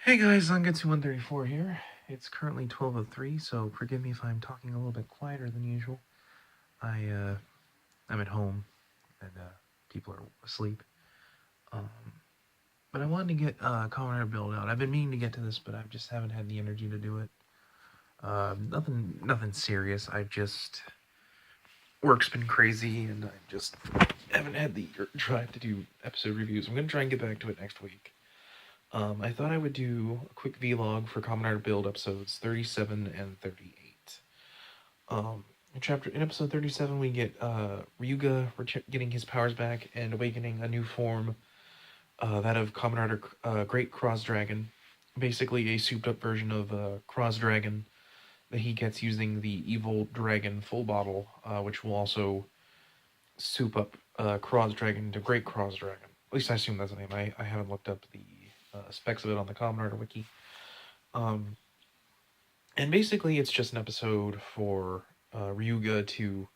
Hey guys, Zangetsu 134 here. It's currently 12:03, so forgive me if I'm talking a little bit quieter than usual. I'm at home and people are asleep. Um, but I wanted to get Kamen Rider build out. I've been meaning to get to this, but I just haven't had the energy to do it. Nothing serious. I just work's been crazy, and I just haven't had the drive to do episode reviews. I'm gonna try and get back to it next week. I thought I would do a quick vlog for Kamen Rider Build episodes 37 and 38. In episode 37, we get Ryuga getting his powers back and awakening a new form, that of Kamen Rider Great Cross Dragon, basically a souped-up version of Cross Dragon that he gets using the Evil Dragon Full Bottle, which will also soup up Cross Dragon to Great Cross Dragon. At least I assume that's the name. I haven't looked up the specs of it on the Kamen Rider wiki. Um, and basically, it's just an episode for Ryuga to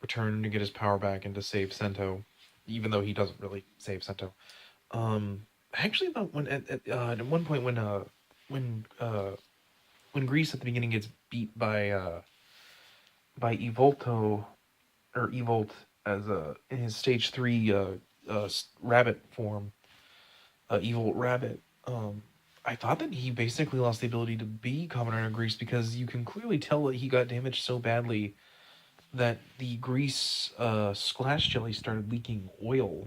return to get his power back and to save Sento, even though he doesn't really save Sento. I actually thought at one point when Grease at the beginning gets beat by Evolto or Evolt as in his stage 3 rabbit form, Evil Rabbit. I thought that he basically lost the ability to be Kamen Rider Grease because you can clearly tell that he got damaged so badly that the grease splash jelly started leaking oil,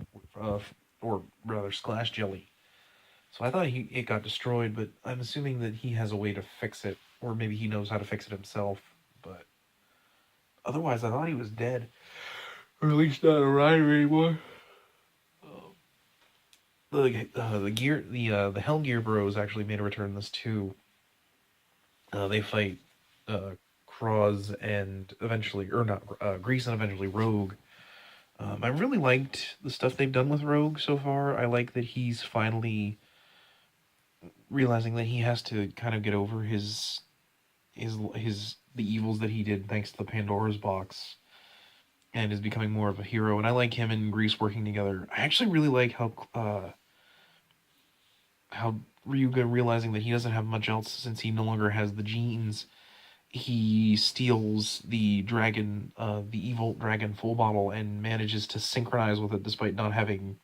or rather splash jelly. So I thought it got destroyed, but I'm assuming that he has a way to fix it, or maybe he knows how to fix it himself. But otherwise, I thought he was dead, or at least not a rider anymore. The Hell Gear Bros actually made a return in this too. They fight Cross and eventually, or not, Grease and eventually Rogue. I really liked the stuff they've done with Rogue so far. I like that he's finally realizing that he has to kind of get over his the evils that he did thanks to the Pandora's box, and is becoming more of a hero. And I like him and Grease working together. I actually really like how Ryuga, realizing that he doesn't have much else since he no longer has the genes, he steals the dragon, the evil dragon full bottle, and manages to synchronize with it despite not having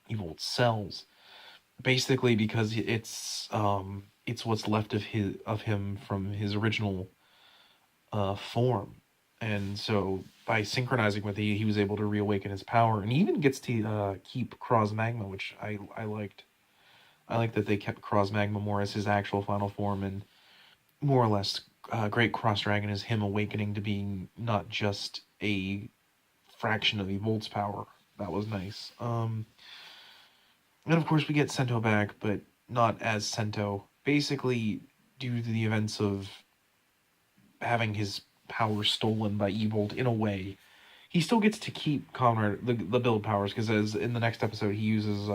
evil cells. Basically, because it's what's left of him from his original form, and so by synchronizing with it, he was able to reawaken his power, and he even gets to keep Cross Magma, which I liked. I like that they kept Cross Magma more as his actual final form, and more or less, Great Cross Dragon is him awakening to being not just a fraction of Evolt's power. That was nice. And of course, we get Sento back, but not as Sento. Basically, due to the events of having his power stolen by Evolt in a way, he still gets to keep Conrad the build powers, because as in the next episode, he uses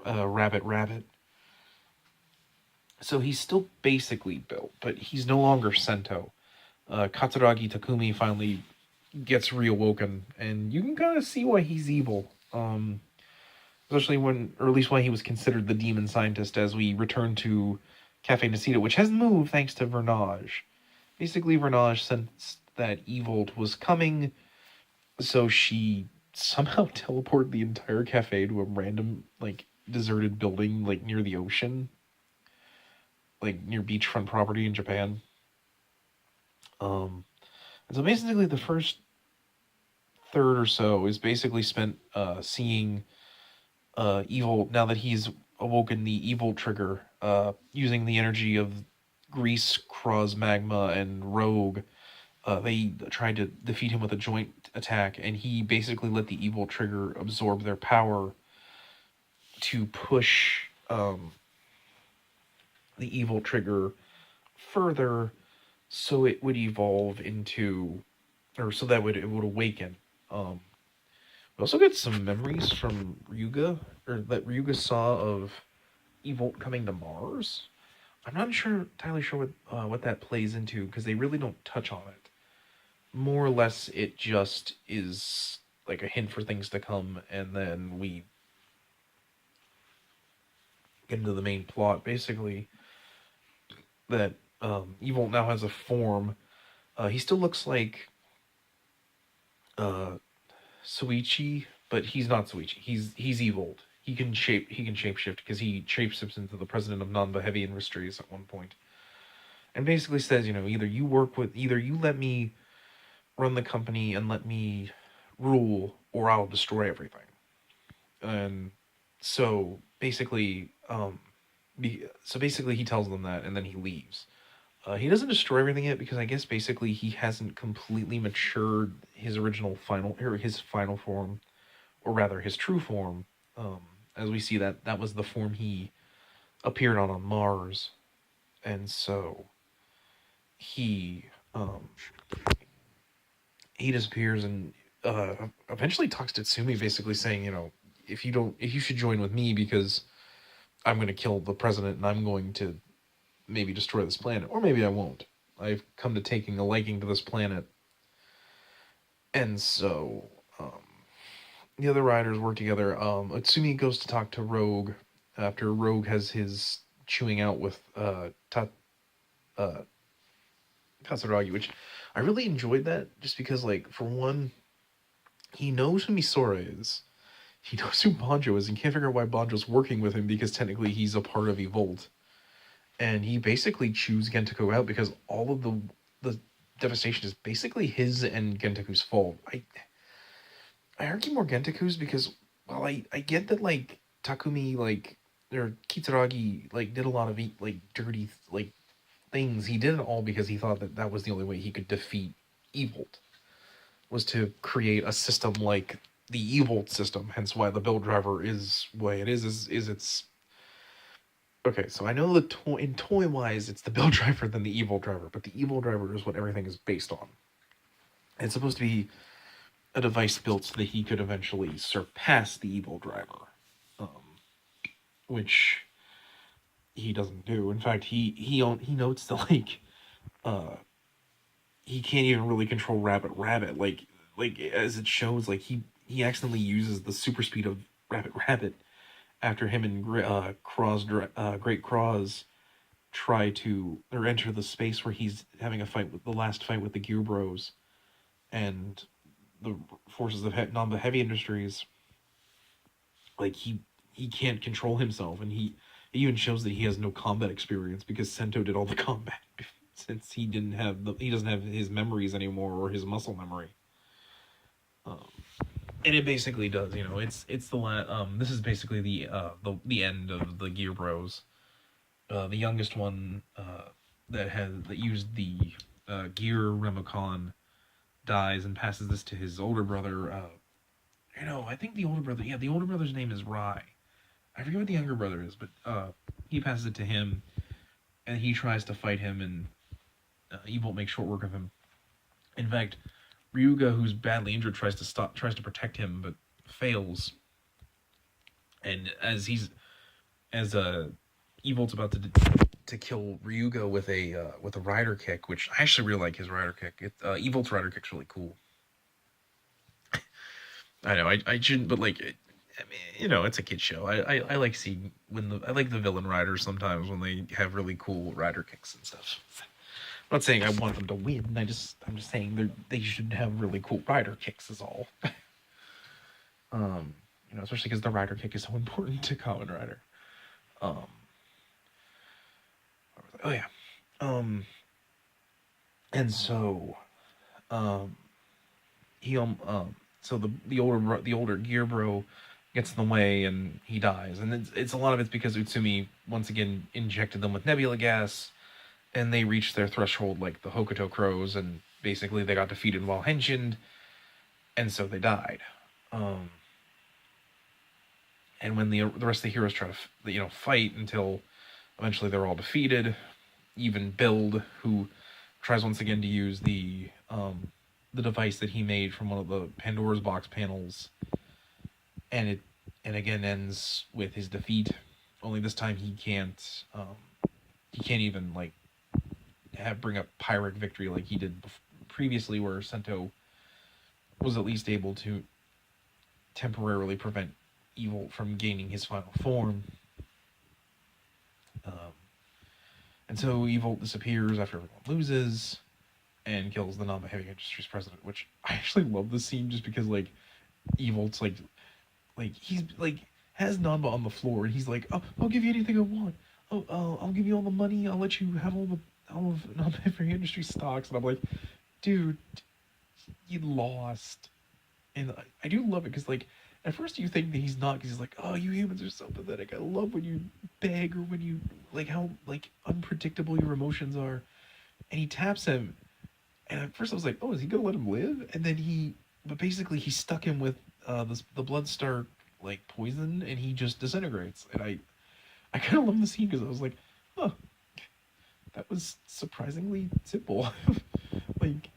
Rabbit Rabbit. So he's still basically built, but he's no longer Sento. Katsuragi Takumi finally gets reawoken, and you can kind of see why he's evil. Especially when, or at least why he was considered the demon scientist, as we return to Cafe Nacida, which has moved thanks to Vernage. Basically, Vernage sensed that Evolt was coming, so she somehow teleported the entire cafe to a random, like, deserted building, like, near the ocean. Like, near beachfront property in Japan. And so basically the first third or so is basically spent seeing evil, now that he's awoken the evil trigger, using the energy of Grease, Cross Magma, and Rogue. They tried to defeat him with a joint attack, and he basically let the evil trigger absorb their power to push the evil trigger further, so it would evolve into, or so that it would awaken. We also get some memories from Ryuga, or that Ryuga saw of Evolt coming to Mars. I'm not entirely sure what that plays into, because they really don't touch on it. More or less, it just is like a hint for things to come, and then we get into the main plot. Basically, that Evil now has a form. He still looks like uh, Suichi, but he's not Suichi. He's Evil. He can shapeshift because he shapeshifts into the president of Nanba Heavy Industries at one point, and basically says, either you let me run the company and let me rule, or I'll destroy everything. And so basically, he tells them that, and then he leaves. He doesn't destroy everything yet because I guess basically he hasn't completely matured his his final form, or rather his true form. As we see that was the form he appeared on Mars, and so he um, he disappears and eventually talks to Tsumi, basically saying, if you should join with me because I'm going to kill the president and I'm going to maybe destroy this planet, or maybe I won't. I've come to taking a liking to this planet, and so the other riders work together. Utsumi goes to talk to Rogue after Rogue has his chewing out with uh, Katsuragi, which I really enjoyed that, just because, like, for one, he knows who Misora is. He knows who Banjo is, and can't figure out why Banjo's working with him because technically he's a part of Evolt. And he basically chews Gentaku out because all of the devastation is basically his and Gentaku's fault. I argue more Gentaku's because, well, I get that, like, Takumi, like, or Kitsuragi, like, did a lot of like dirty like things. He did it all because he thought that that was the only way he could defeat Evolt, was to create a system like the Evolt system. Hence why the build driver is the way it is it's okay. So I know in toy wise it's the build driver than the Evolt driver, but the Evolt driver is what everything is based on. It's supposed to be a device built so that he could eventually surpass the Evolt driver, which he doesn't do. In fact, he notes that, like, he can't even really control Rabbit. Like as it shows, like he accidentally uses the super speed of Rabbit after him and Great Cross try to, or enter the space where he's having a fight with the last fight with the Gear Bros and the forces of Namba Heavy Industries. Like, he can't control himself, and it even shows that he has no combat experience because Sento did all the combat since he doesn't have his memories anymore, or his muscle memory. And it basically does, it's the this is basically the end of the Gear Bros. The youngest one that used the Gear Remicon dies and passes this to his older brother. I think the older brother, the older brother's name is Rai. I forget what the younger brother is, but he passes it to him, and he tries to fight him, and Evolt makes short work of him. In fact, Ryuga, who's badly injured, tries to protect him, but fails. And as Evolt's about to kill Ryuga with a rider kick, which I actually really like his rider kick. Evolt's rider kick's really cool. I know I shouldn't, but, like, I mean, it's a kid show. I like seeing I like the villain riders sometimes when they have really cool rider kicks and stuff. I'm not saying I want them to win. I'm just saying they should have really cool rider kicks is all. Especially because the rider kick is so important to Kamen Rider. Oh yeah. And so, he so the older Gear Bro gets in the way and he dies, and it's a lot of it's because Utsumi once again injected them with nebula gas, and they reached their threshold like the Hokuto crows, and basically they got defeated while henshined, and so they died. And when the rest of the heroes try to fight until eventually they're all defeated, even Build, who tries once again to use the device that he made from one of the Pandora's box panels, and it again ends with his defeat. Only this time he can't even, like, bring up Pyrrhic victory like he did previously, where Sento was at least able to temporarily prevent Evil from gaining his final form. And so Evil disappears after everyone loses and kills the Namba Heavy Industries president, which I actually love this scene just because like Evil's like he's like has Namba on the floor and he's like, oh, I'll give you anything I want. Oh, I'll give you all the money. I'll let you have all of Namba Heavy Industries stocks. And I'm like, dude, you lost. And I do love it because like at first you think that he's not because he's like, oh, you humans are so pathetic. I love when you beg or when you like how like unpredictable your emotions are. And he taps him, and at first I was like, oh, is he gonna let him live? And then but basically he stuck him with the Blood Star like poison, and he just disintegrates. And I kind of love the scene because I was like, oh, that was surprisingly simple. like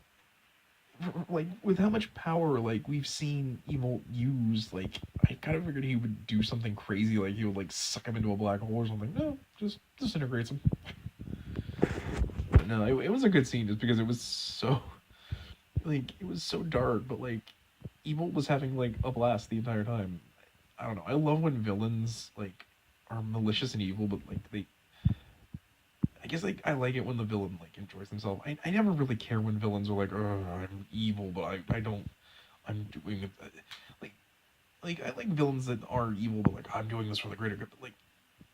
like with how much power like we've seen Evil use, like I kind of figured he would do something crazy, like he would like suck him into a black hole or something. No, just disintegrates him. But no, it was a good scene just because it was so like it was so dark, but like Evil was having like a blast the entire time. I don't know. I love when villains like are malicious and evil, but like they. I guess like I like it when the villain like enjoys himself. I never really care when villains are like, oh, I'm evil, but I don't. I'm doing it. Like I like villains that are evil, but like I'm doing this for the greater good. But like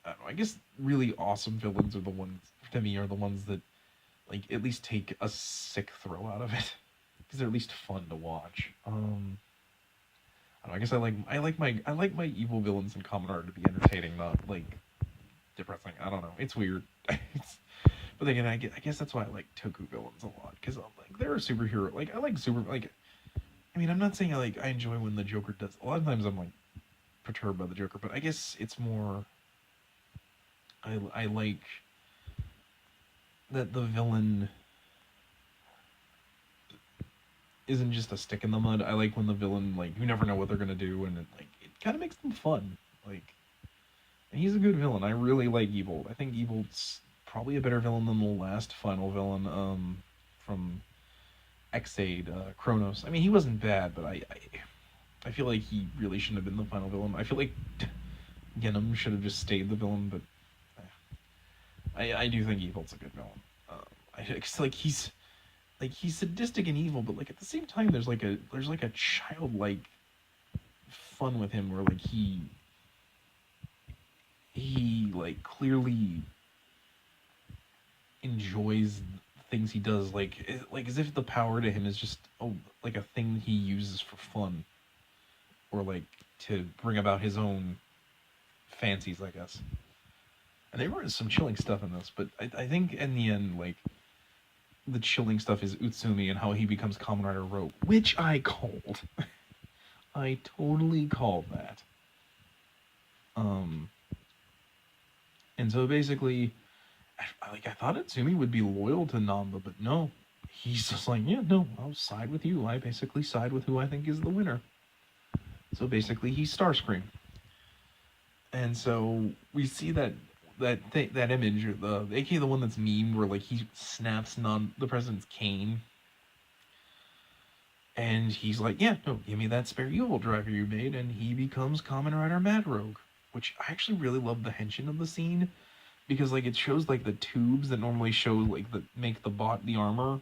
I don't know. I guess really awesome villains are the ones to me are the ones that like at least take a sick thrill out of it because they're at least fun to watch. I don't know, I guess I like my evil villains in Kamen Rider to be entertaining, not like depressing. I don't know. It's weird. But then again, I guess that's why I like Toku villains a lot because like they're a superhero. Like I like super like. I mean, I'm not saying I enjoy when the Joker does. A lot of times I'm like perturbed by the Joker, but I guess it's more. I like that the villain isn't just a stick in the mud. I like when the villain like you never know what they're gonna do, and it kind of makes them fun. Like, and he's a good villain. I really like Evil. I think Evil's probably a better villain than the last final villain from Xaid, Kronos. I mean, he wasn't bad, but I feel like he really shouldn't have been the final villain. I feel like Genom should have just stayed the villain, but I do think Evil's a good villain. It's like he's sadistic and evil, but like at the same time, there's like a childlike fun with him where like he like clearly enjoys things he does, like as if the power to him is just like a thing he uses for fun, or like to bring about his own fancies, I guess. And there was some chilling stuff in this, but I think in the end, like the chilling stuff is Utsumi and how he becomes Kamen Rider Rogue, which I called. I totally called that. And so basically, I thought Utsumi would be loyal to Namba, but no, he's just like, yeah, no, I'll side with you. I basically side with who I think is the winner. So basically, he's Starscream. And so we see that image, aka the one that's meme, where like he snaps the president's cane, and he's like, yeah, no, give me that spare U-Haul driver you made, and he becomes Kamen Rider Mad Rogue, which I actually really love the henshin of the scene, because like it shows like the tubes that normally show like the make the armor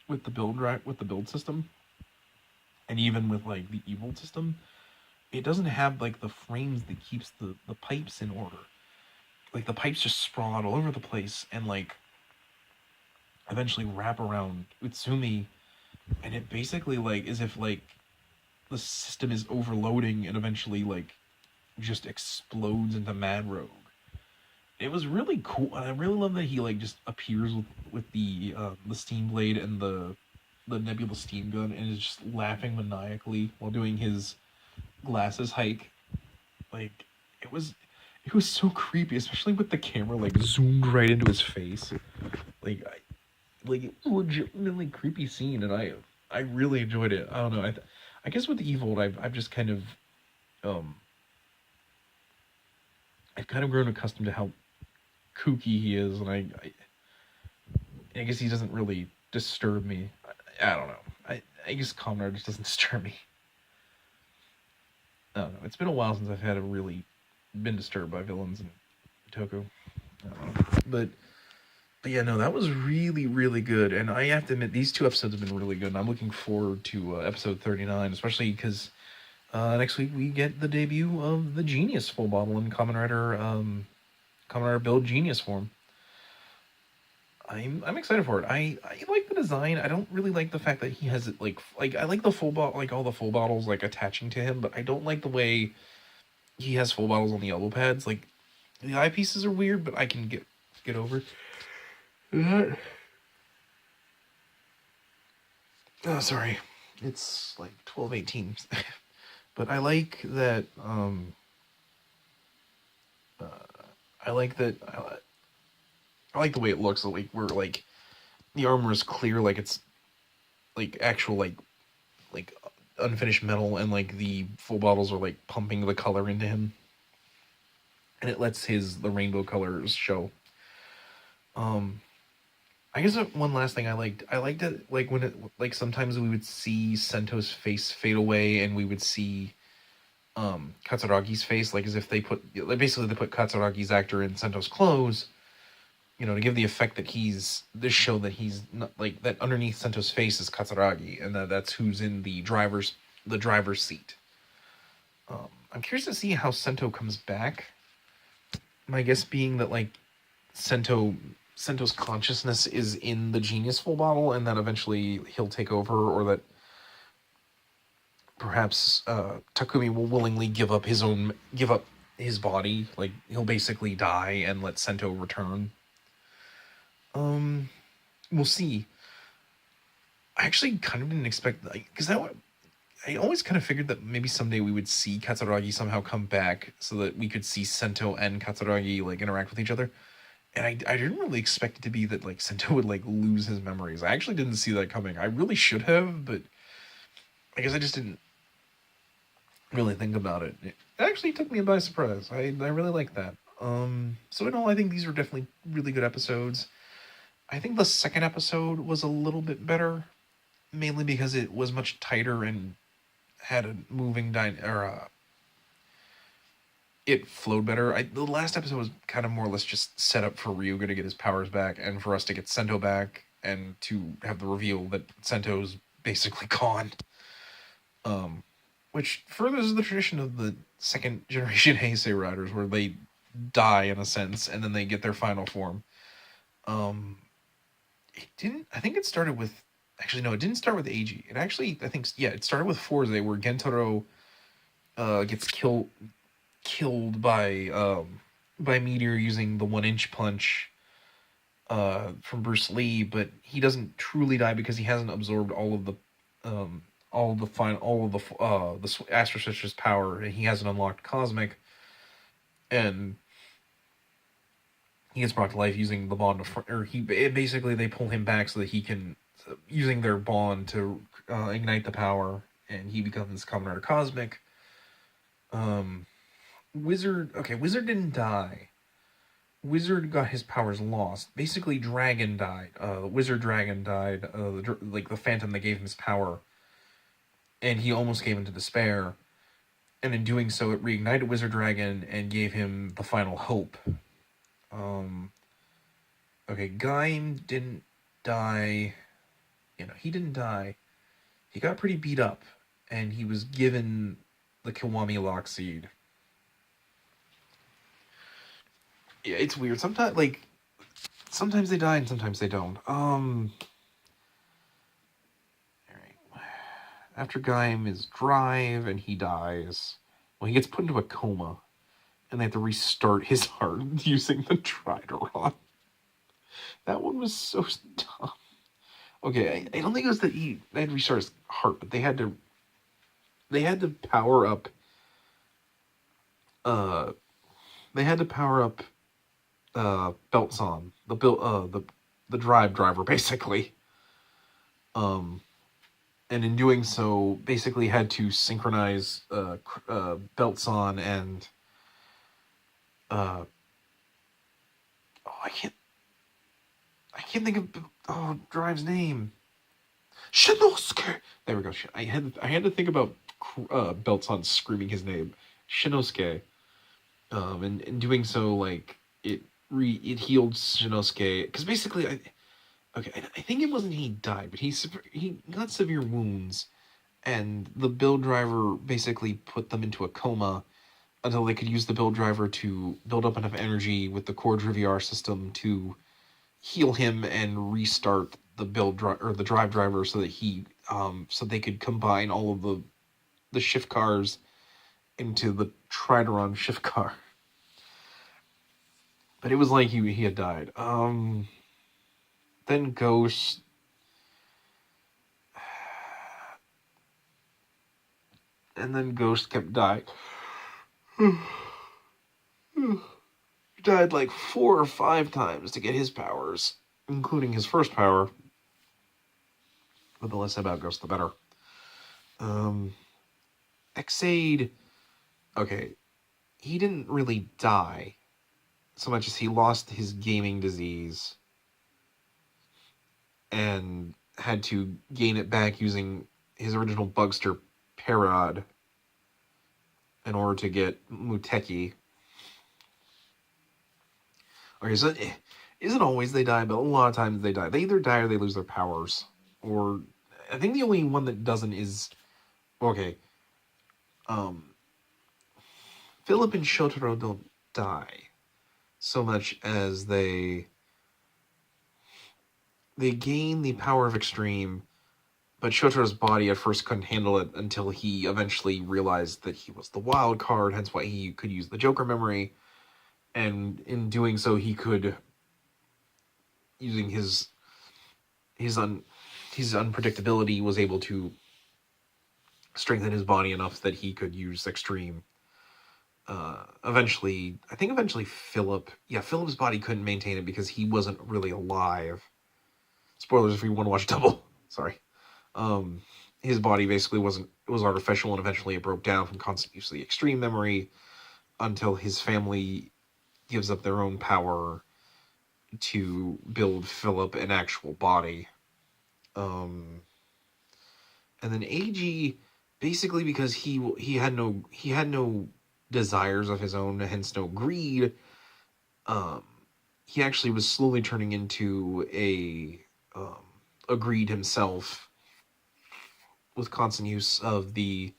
with the build system, and even with like the evil system, it doesn't have like the frames that keeps the pipes in order. Like the pipes just sprawl out all over the place and like eventually wrap around Utsumi, and it basically like as if like the system is overloading and eventually like just explodes into Mad Rogue. It was really cool, and I really love that he like just appears with the steam blade and the nebula steam gun and is just laughing maniacally while doing his glasses hike. Like it was so creepy, especially with the camera like zoomed right into his face. Like it was a legitimately creepy scene, and I really enjoyed it. I don't know. I guess with Evil, I've just kind of I've kind of grown accustomed to how kooky he is, and I guess he doesn't really disturb me. I don't know. I guess Kamen Rider just doesn't disturb me. I don't know. It's been a while since I've had a really been disturbed by villains in Toku. But yeah, no, that was really, really good. And I have to admit, these two episodes have been really good. And I'm looking forward to episode 39, especially because next week we get the debut of the Genius full bottle in Kamen Rider Build Genius form. I'm excited for it. I like the design. I don't really like the fact that he has it like I like the full bottle, like all the full bottles like attaching to him, but I don't like the way he has full bottles on the elbow pads. Like the eyepieces are weird, but I can get over that. Oh, sorry. It's like 12:18. But I like that uh, I like that I like the way it looks, like where like the armor is clear, like it's like actual like unfinished metal, and like the full bottles are like pumping the color into him, and it lets the rainbow colors show. Um, I guess one last thing I liked it like when it like sometimes we would see Sento's face fade away, and we would see Katsuragi's face, like as if they put like basically they put Katsuragi's actor in Sento's clothes, to give the effect that he's not like that underneath Sento's face is Katsuragi, and that's who's in the driver's seat. I'm curious to see how Sento comes back. My guess being that like Sento Sento's consciousness is in the Genius full bottle, and that eventually he'll take over, or that perhaps Takumi will willingly give up his body. Like he'll basically die and let Sento return. Um, we'll see. I actually kind of didn't expect that, because I always kind of figured that maybe someday we would see Katsuragi somehow come back so that we could see Sento and Katsuragi like interact with each other. And I didn't really expect it to be that like Sento would like lose his memories. I actually didn't see that coming. I really should have, but I guess I just didn't really think about it. It actually took me by surprise. I really like that. So in all, I think these are definitely really good episodes. I think the second episode was a little bit better, mainly because it was much tighter and had a moving it flowed better. The last episode was kind of more or less just set up for Ryuga to get his powers back, and for us to get Sento back, and to have the reveal that Sento's basically gone. Which furthers the tradition of the second generation Heisei riders, where they die in a sense, and then they get their final form. Um, it didn't. I think it started with. Actually, no, it didn't start with Eiji. It actually, I think, yeah, it started with Forze, where Gentaro gets killed by Meteor using the 1 inch punch from Bruce Lee, but he doesn't truly die because he hasn't absorbed all of the Astro Sister's power, and he hasn't unlocked Cosmic, and he gets brought to life using the bond basically they pull him back so that he can, using their bond to ignite the power, and he becomes Kamen Rider Cosmic. Wizard didn't die. Wizard got his powers lost. Basically, Dragon died. Wizard Dragon died. The Phantom that gave him his power, and he almost gave into despair. And in doing so, it reignited Wizard Dragon and gave him the final hope. Gaim didn't die. He didn't die. He got pretty beat up, and he was given the Kiwami Lock Seed. Yeah, it's weird. Sometimes they die and sometimes they don't. Alright. After Gaim is drive and he dies, well, he gets put into a coma, and they have to restart his heart using the Trideron. That one was so dumb. Okay, I don't think it was that they had to restart his heart, but they had to power up. They had to power up. Beltson, the drive driver, basically. And in doing so, basically had to synchronize Beltson and I can't think of Drive's name. Shinosuke. There we go. I had to think about Beltson screaming his name, Shinosuke. And in doing so, like it it healed Shinosuke, because basically, I think it wasn't he died, but he got severe wounds, and the build driver basically put them into a coma until they could use the build driver to build up enough energy with the core VR system to heal him and restart the the drive driver so that so they could combine all of the shift cars into the Trideron shift car. But it was like he had died. Then Ghost. And then Ghost kept dying. He died like 4 or 5 times to get his powers, including his first power. But the less about Ghost, the better. Exade. Okay, he didn't really die so much as he lost his gaming disease and had to gain it back using his original Bugster Parod in order to get Muteki. Okay, so it isn't always they die, but a lot of times they die. They either die or they lose their powers. Or I think the only one that doesn't is okay. Philip and Shotaro don't die so much as they gain the power of extreme, but Shotaro's body at first couldn't handle it until he eventually realized that he was the wild card, hence why he could use the Joker memory, and in doing so he could, using his unpredictability, was able to strengthen his body enough that he could use extreme. Eventually Philip's body couldn't maintain it because he wasn't really alive. Spoilers if you want to watch Double. Sorry. His body basically was artificial, and eventually it broke down from constant use of the extreme memory until his family gives up their own power to build Philip an actual body. And then AG, basically because he had no desires of his own, hence no greed, he actually was slowly turning into a greed himself with constant use of the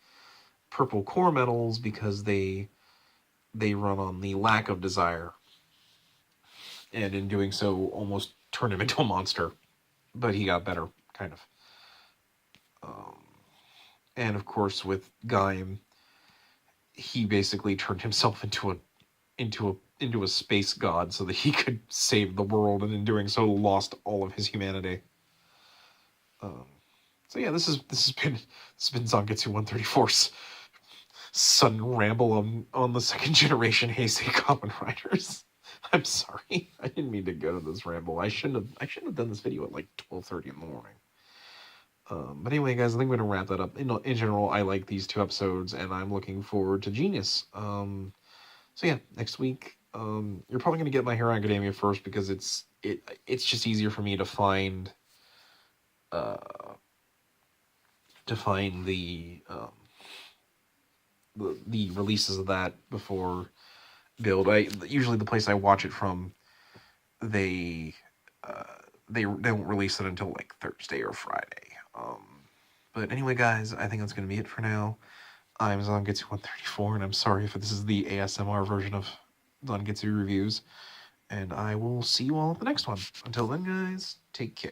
purple core metals because they run on the lack of desire, and in doing so almost turned him into a monster, but he got better, kind of. And of course with Gaim, he basically turned himself into a space god so that he could save the world, and in doing so lost all of his humanity. So yeah, this has been Zangetsu 134's sudden ramble on the second generation Heisei Kamen Riders. I'm sorry, I didn't mean to go to this ramble. I shouldn't have done this video at like 12:30 in the morning. But anyway, guys, I think we're gonna wrap that up. In general, I like these 2 episodes, and I'm looking forward to Genius. So yeah, next week, you're probably gonna get My Hero Academia first because it's just easier for me to find the releases of that before Build. Usually the place I watch it from, they don't release it until like Thursday or Friday. But anyway, guys, I think that's gonna be it for now. I'm Zangetsu 134, and I'm sorry if this is the ASMR version of Zangetsu reviews. And I will see you all at the next one. Until then, guys, take care.